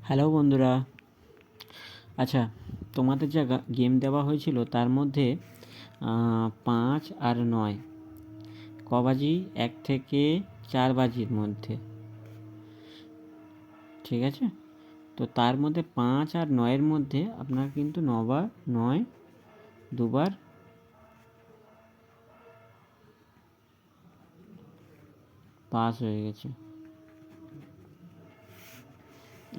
Hello বন্ধুরা। আচ্ছা, তোমাদের যা গেম দেওয়া হয়েছিল তার মধ্যে 5 আর 9 কবাজি 1 থেকে 4 বাজির মধ্যে, ঠিক আছে? তো তার মধ্যে 5 আর 9-এর মধ্যে আপনার কিন্তু 9 দুবার পাস হয়ে গেছে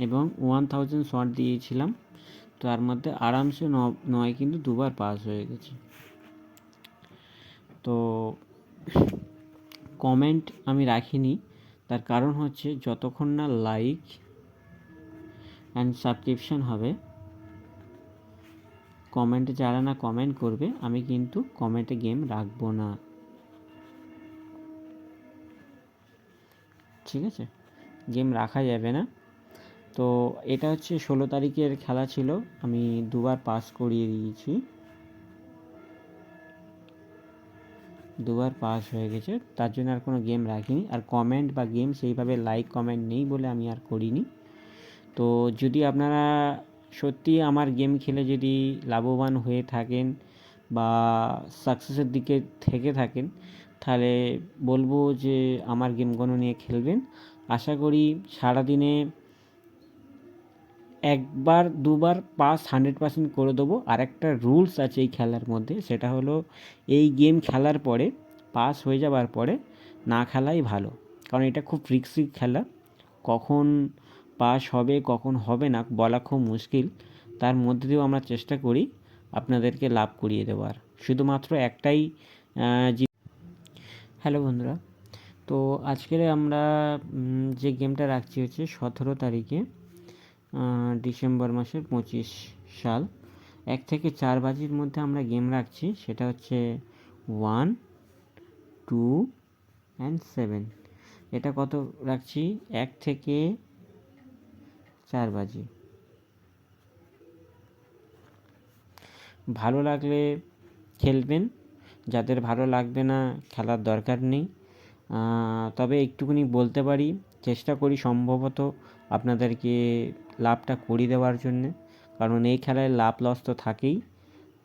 এবং 1000 শট দিয়েছিলাম, তার মধ্যে আরামসে 9 কিন্তু দুবার পাস হয়ে গেছে। তো কমেন্ট আমি রাখিনি, তার কারণ হচ্ছে যতক্ষণ না লাইক অ্যান্ড সাবস্ক্রিপশন হবে, কমেন্টে যারা না কমেন্ট করবে আমি কিন্তু কমেন্টে গেম রাখবো না, ঠিক আছে? গেম রাখা যাবে না। তো এটা হচ্ছে 16 তারিখের খেলা ছিল, আমি দুবার পাস করিয়ে দিয়েছি, দুবার পাস হয়ে গেছে, তার জন্য আর কোনো গেম রাখিনি। আর কমেন্ট বা গেম সেইভাবে লাইক কমেন্ট নেই বলে আমি আর করিনি। তো যদি আপনারা সত্যি আমার গেম খেলে যদি লাভবান হয়ে থাকেন বা সাকসেসের দিকে থেকে থাকেন, তাহলে বলবো যে আমার গেমগুলো নিয়ে খেলবেন। আশা করি সারাদিনে একবার দুবার পাস 100% করে দেবো। আর একটা রুলস আছে এই খেলার মধ্যে, সেটা হলো এই গেম খেলার পরে, পাস হয়ে যাবার পরে না খেলাই ভালো, কারণ এটা খুব রিস্কি খেলা। কখন পাস হবে কখন হবে না বলা খুব মুশকিল। তার মধ্যে দিয়েও আমরা চেষ্টা করি আপনাদেরকে লাভ করিয়ে দেওয়ার, শুধুমাত্র একটাই হ্যালো বন্ধুরা। তো আজকের আমরা যে গেমটা রাখছি হচ্ছে 17 তারিখে ডিসেম্বর মাসের 25 সাল 1 থেকে 4 বাজির মধ্যে আমরা গেম রাখছি। সেটা হচ্ছে 1, 2 অ্যান্ড 7। এটা কত রাখছি? 1 থেকে 4 বাজি। ভালো লাগলে খেলবেন, যাদের ভালো লাগবে না খেলার দরকার নেই। তবে একটুখানি বলতে পারি, চেষ্টা করি সম্ভবত আপনাদেরকে লাভটা করিয়ে দেওয়ার জন্যে, কারণ এই খেলায় লাভ লস তো থাকেই।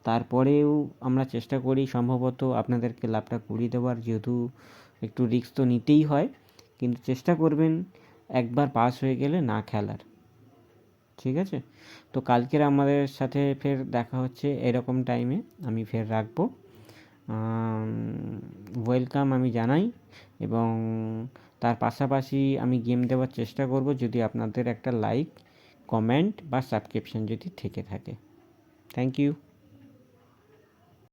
তারপরেও আমরা চেষ্টা করি সম্ভবত আপনাদেরকে লাভটা করিয়ে দেওয়ার, যেহেতু একটু রিস্ক তো নিতেই হয়, কিন্তু চেষ্টা করবেন একবার পাস হয়ে গেলে না খেলার, ঠিক আছে? তো কালকের আমাদের সাথে ফের দেখা হচ্ছে এরকম টাইমে, আমি ফের রাখবো। ওয়েলকাম আমি জানাই, এবং তার পাশাপাশি আমি গেম দেওয়ার চেষ্টা করব যদি আপনাদের একটা লাইক কমেন্ট বা সাবস্ক্রিপশন যদি থেকে থাকে। Thank you.